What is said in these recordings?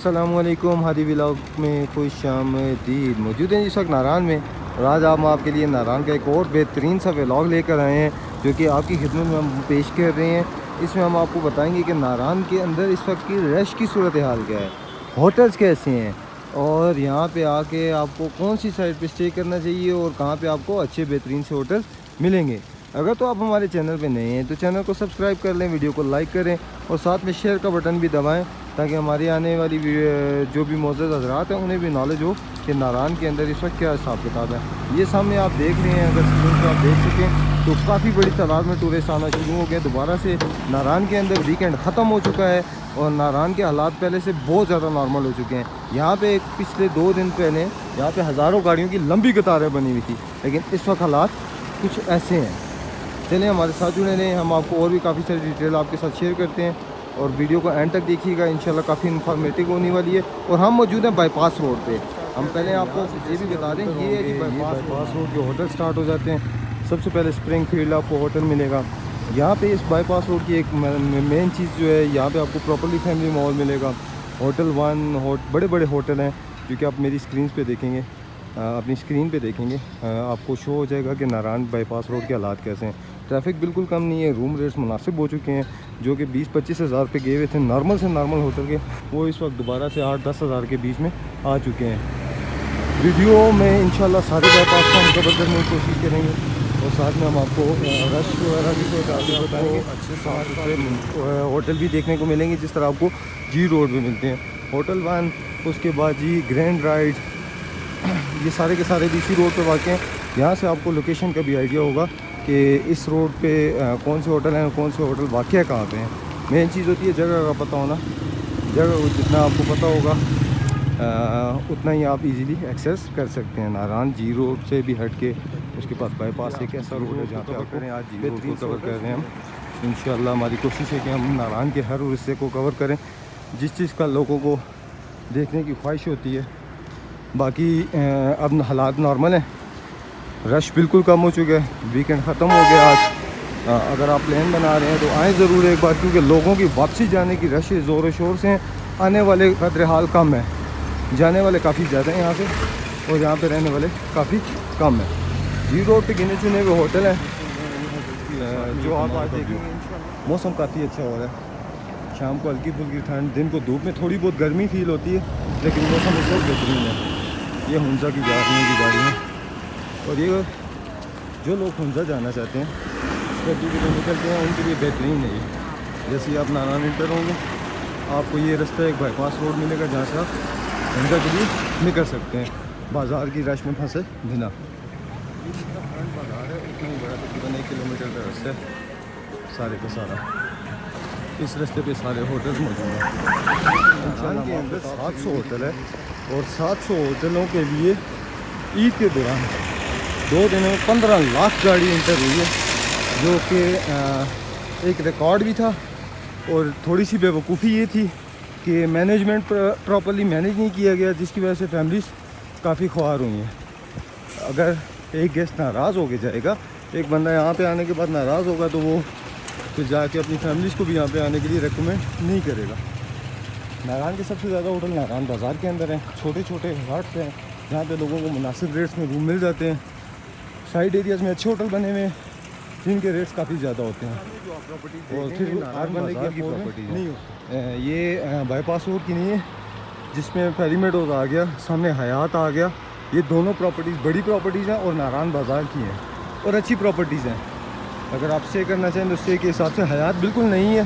अस्सलामुअलैकुम हादी व्लॉग में खुश आमदीद। मौजूद हैं इस वक्त नारायण में और आज हम आपके लिए नारायण का एक और बेहतरीन सा व्लॉग लेकर आए हैं जो कि आपकी खिदमत में हम पेश कर रहे हैं। इसमें हम आपको बताएंगे कि नारायण के अंदर इस वक्त की रश की सूरत हाल क्या है, होटल्स कैसे हैं और यहाँ पे आके आपको कौन सी साइड पे स्टे करना चाहिए और कहाँ पे आपको अच्छे बेहतरीन से होटल मिलेंगे। अगर तो आप हमारे चैनल पे नए हैं तो चैनल को सब्सक्राइब कर लें, वीडियो को लाइक करें और साथ में शेयर का बटन भी दबाएं ताकि हमारी आने वाली जो भी मौजूद हजरात हैं उन्हें भी नॉलेज हो कि नारायण के अंदर इस वक्त क्या हिसाब किताब है। ये सामने आप देख रहे हैं, अगर स्क्रीन पर आप देख सकें तो काफ़ी बड़ी तादाद में टूरिस्ट आना शुरू हो गए। दोबारा से नारायण के अंदर वीकेंड ख़त्म हो चुका है और नारायण के हालात पहले से बहुत ज़्यादा नॉर्मल हो चुके हैं। यहाँ पे पिछले 2 दिन पहले यहाँ पे हज़ारों गाड़ियों की लंबी कतारें बनी हुई थी, लेकिन इस वक्त हालात कुछ ऐसे हैं। चलिए हमारे साथ जुड़े रहें, हम आपको और भी काफ़ी सारी डिटेल आपके साथ शेयर करते हैं और वीडियो को एंड तक देखिएगा। इंशाल्लाह काफ़ी इन्फॉर्मेटिव होने वाली है। और हम मौजूद हैं बाईपास रोड पे। हम पहले आपको ये भी बता दें, ये है कि बाईपास रोड के होटल स्टार्ट हो जाते हैं। सबसे पहले स्प्रिंग फील्ड आपको होटल मिलेगा। यहाँ पे इस बाईपास रोड की एक मेन चीज़ जो है, यहाँ पे आपको प्रॉपर्ली फैमिली मॉल मिलेगा। होटल 1 बड़े बड़े होटल हैं जो कि आप मेरी स्क्रीन पे देखेंगे, अपनी स्क्रीन पे देखेंगे, आपको शो हो जाएगा कि नारायण बाईपास रोड के हालात कैसे हैं। ट्रैफिक बिल्कुल कम नहीं है, रूम रेट्स मुनासिब हो चुके हैं जो कि 20-25 हज़ार पे गए हुए थे नॉर्मल से नॉर्मल होटल के, वो इस वक्त दोबारा से 8-10 हज़ार के बीच में आ चुके हैं। वीडियो में इंशाल्लाह सारे बाईपास को हम कवर करने की कोशिश करेंगे और साथ में हम आपको रश वगैरह भी बताएंगे। अच्छे साफ होटल भी देखने को मिलेंगे जिस तरह आपको जी रोड पे मिलते हैं। होटल 1, उसके बाद जी ग्रैंड राइड, ये सारे के सारे इसी रोड पे वाक़ हैं। यहाँ से आपको लोकेशन का भी आइडिया होगा कि इस रोड पे कौन से होटल हैं और कौन से होटल वाक़ कहाँ पे हैं। मेन चीज़ होती है जगह का पता होना। जगह को जितना आपको पता होगा उतना ही आप इजीली एक्सेस कर सकते हैं। नारायण जी रोड से भी हट के उसके पास बाईपास एक ऐसा रोड है जहाँ पे आप करें। आज जी रोड को कवर कर रहे हैं हम। इंशाल्लाह हमारी कोशिश है कि हम नारायण के हर हिस्से को कवर करें जिस चीज़ का लोगों को देखने की ख्वाहिश होती है। बाकी अब हालात नॉर्मल हैं, रश बिल्कुल कम हो चुका है, वीकेंड ख़त्म हो गया आज। अगर आप प्लान बना रहे हैं तो आएँ ज़रूर एक बार, क्योंकि लोगों की वापसी जाने की रश ज़ोर शोर से हैं। आने वाले कदर हाल कम है, जाने वाले काफ़ी ज़्यादा हैं यहाँ से और यहाँ पे रहने वाले काफ़ी कम है। जी रोड पे गिने चुने हुए होटल हैं जो आप आज देखेंगे। मौसम काफ़ी अच्छा हो रहा है, शाम को हल्की फुल्की ठंड, दिन को धूप में थोड़ी बहुत गर्मी फील होती है, लेकिन मौसम इस वक्त बेहतरीन है। ये हुंजा की गाड़ी है और ये जो लोग हुंजा जाना चाहते हैं सर्दी के लिए निकलते हैं उनके लिए बेहतरीन है। ये जैसे ही आप नारायण इंटर होंगे आपको ये रास्ता एक बाईपास रोड मिलेगा जहाँ से आप हुंजा के लिए निकल सकते हैं बाज़ार की रश में फंसे बिना। बाज़ार है उतना ही बड़ा, तकरीबन 1 किलोमीटर का रास्ता है सारे का सारा। इस रास्ते पे सारे होटल्स मौजूद हैं। नारायण के अंदर 700 होटल है और 700 होटलों के लिए ईद के दौरान 2 दिनों में 15 लाख गाड़ी इंटर हुई है, जो कि एक रिकॉर्ड भी था। और थोड़ी सी बेवकूफ़ी ये थी कि मैनेजमेंट प्रॉपर्ली मैनेज नहीं किया गया, जिसकी वजह से फैमिलीज़ काफ़ी ख्वार हुई हैं। अगर एक गेस्ट नाराज़ हो के जाएगा, एक बंदा यहाँ पे आने के बाद नाराज़ होगा तो वो फिर जाके अपनी फैमिलीज़ को भी यहाँ पे आने के लिए रेकमेंड नहीं करेगा। नारायण के सबसे ज़्यादा होटल नारायण बाज़ार के अंदर हैं। छोटे छोटे हट्स हैं जहाँ पे लोगों को मुनासिब रेट्स में रूम मिल जाते हैं। साइड एरियाज़ में अच्छे होटल बने हुए हैं जिनके रेट्स काफ़ी ज़्यादा होते हैं और फिर बाज़ार की प्रॉपर्टी नहीं होती। ये बाईपास रोड की नहीं है जिसमें फेरीमेडोज आ गया, सामने हयात आ गया। ये दोनों प्रॉपर्टीज़ बड़ी प्रॉपर्टीज़ हैं और नारायण बाज़ार की हैं और अच्छी प्रॉपर्टीज़ हैं। अगर आप स्टे करना चाहें तो स्टे के हिसाब से हयात बिल्कुल नहीं है,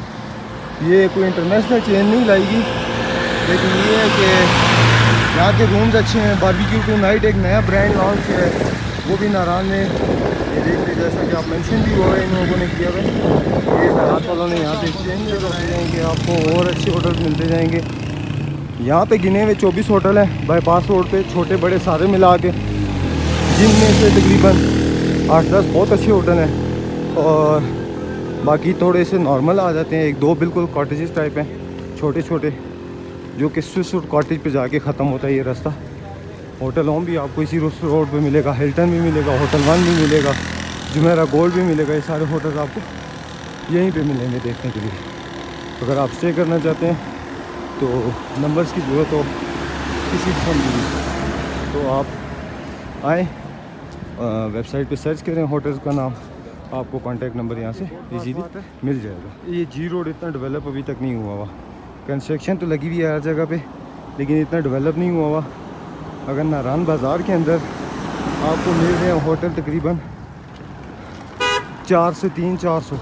ये कोई इंटरनेशनल चेन नहीं लाएगी, लेकिन ये है कि यहाँ के रूम्स अच्छे हैं। बारबेक्यू टू नाइट एक नया ब्रांड लॉन्च है, वो भी नारायण में ये देख लीजिए, जैसा कि आप मेंशन भी हुआ है इन लोगों ने किया हुआ है। ये हयात वालों ने यहाँ पे एक्सचेंज करते जाएंगे, आपको और अच्छे होटल मिलते जाएंगे। यहाँ पे गिने हुए 24 होटल हैं बाईपास रोड पे, छोटे बड़े सारे मिला के, जिनमें से तकरीबन 8-10 बहुत अच्छे होटल हैं और बाकी थोड़े से नॉर्मल आ जाते हैं। 1-2 बिल्कुल कॉटेजेस टाइप हैं छोटे छोटे, जो कि स्विस कॉटेज पे जाके ख़त्म होता है ये रास्ता। होटल होम भी आपको इसी रोड पे मिलेगा, हिल्टन भी मिलेगा, होटल 1 भी मिलेगा, जुमेरा गोल्ड भी मिलेगा। ये सारे होटल आपको यहीं पे मिलेंगे देखने के लिए। अगर आप स्टे करना चाहते हैं तो नंबर्स की ज़रूरत हो किसी किस्म की तो आप आएँ, वेबसाइट पे सर्च करें होटल का नाम, आपको कॉन्टैक्ट नंबर यहाँ से इजीली मिल जाएगा। ये जी रोड इतना डेवलप अभी तक नहीं हुआ हुआ, कंस्ट्रक्शन तो लगी हुई है हर जगह पे, लेकिन इतना डेवलप नहीं हुआ हुआ। अगर नारान बाज़ार के अंदर आपको मिल रहे हैं होटल तकरीबन 4 से 300-400,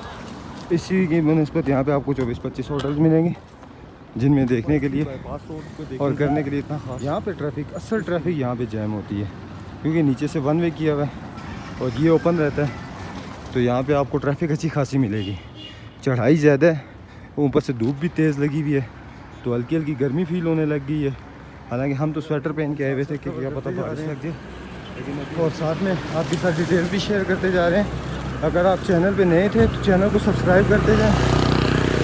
इसी की बनस्पत यहाँ पे आपको 24-25 होटल्स मिलेंगे जिनमें देखने के लिए और करने के लिए इतना खास। यहाँ पे ट्रैफिक, असल ट्रैफिक यहाँ पे जैम होती है क्योंकि नीचे से वन वे किया हुआ है और ये ओपन रहता है, तो यहाँ पे आपको ट्रैफिक अच्छी खासी मिलेगी। चढ़ाई ज़्यादा है, ऊपर से धूप भी तेज़ लगी हुई है, तो हल्की हल्की गर्मी फील होने लग गई है। हालांकि हम तो स्वेटर पहन के आए हुए थे कि क्या पता बारिश लग जाए, और साथ में आपके साथ डिटेल भी शेयर करते जा रहे हैं। अगर आप चैनल पे नए थे तो चैनल को सब्सक्राइब करते जाएं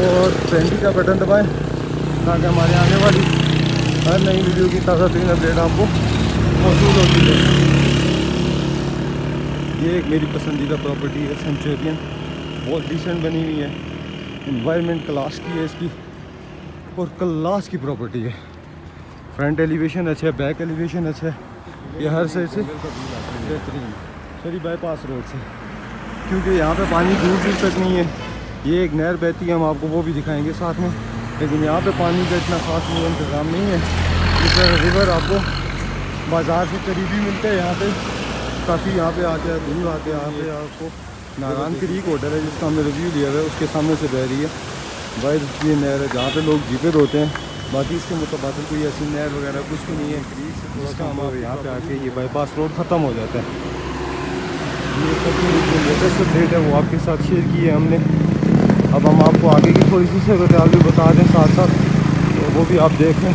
और घंटी का बटन दबाएं ताकि हमारे आने वाली हर नई वीडियो की ताज़ा तरीन अपडेट आपको मौजूद होती है। ये एक मेरी पसंदीदा प्रॉपर्टी है सेंचुरियन, बहुत डिसेंट बनी हुई है, इन्वायरमेंट क्लास की है इसकी और क्लास की प्रॉपर्टी है। फ्रंट एलिवेशन अच्छा है, बैक एलिवेशन अच्छा है, ये हर साइड से बेहतरीन। सॉरी बाईपास रोड से, क्योंकि यहाँ पे पानी दूर दूर तक नहीं है। ये एक नहर बहती है, हम आपको वो भी दिखाएंगे साथ में, लेकिन यहाँ पे पानी का इतना ख़ास इंतज़ाम नहीं है। इस रिवर आपको बाज़ार से करीबी मिलता है, यहाँ पे काफ़ी यहाँ पे आते हैं दूर आते हैं। यहाँ पे आपको नारायण क्रीक होटल है जिसका हमने रिव्यू लिया हुआ है, उसके सामने से बह रही है भाई ये नहर है जहाँ पे लोग जीपे धोते हैं। बाकी इसके मुताबिक कोई ऐसी नहर वगैरह कुछ भी नहीं है। क्रीक से थोड़ा सा हमारे यहाँ पे आके ये बाईपास रोड ख़त्म हो जाता है। ये सबसे जो लेटेस्ट अपडेट है वो आपके साथ शेयर की है हमने। अब हम आपको आगे की थोड़ी सी सूरत हाल भी बता दें साथ साथ, तो वो भी आप देखें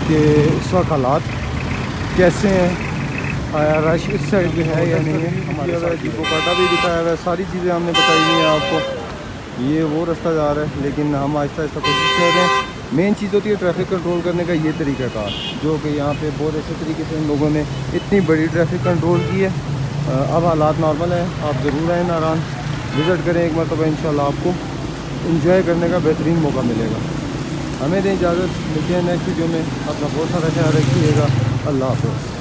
कि इस वक्त हालात कैसे हैं, आया रश इस साइड पे है या नहीं है। हमारे साथ जी बोकाटा भी दिखाया हुआ है, सारी चीज़ें हमने बताई हुई हैं आपको। ये वो रास्ता जा रहा है, लेकिन हम आहिस्ता आहिस्ता कोशिश कर रहे हैं। मेन चीज़ होती है ट्रैफिक कंट्रोल करने का ये तरीक़ाकार, जो कि यहाँ पे बहुत अच्छे तरीके से इन लोगों ने इतनी बड़ी ट्रैफिक कंट्रोल की है। अब हालात नॉर्मल हैं, आप ज़रूर आएँ नारायण, विज़िट करें एक मरतबा, इंशाल्लाह आपको इंजॉय करने का बेहतरीन मौका मिलेगा। हमें दें इजाज़त, मिलते हैं नेक्स्ट वीडियो में। अपना बहुत सारा ख्याल रखिएगा। अल्लाह हाफ़िज़।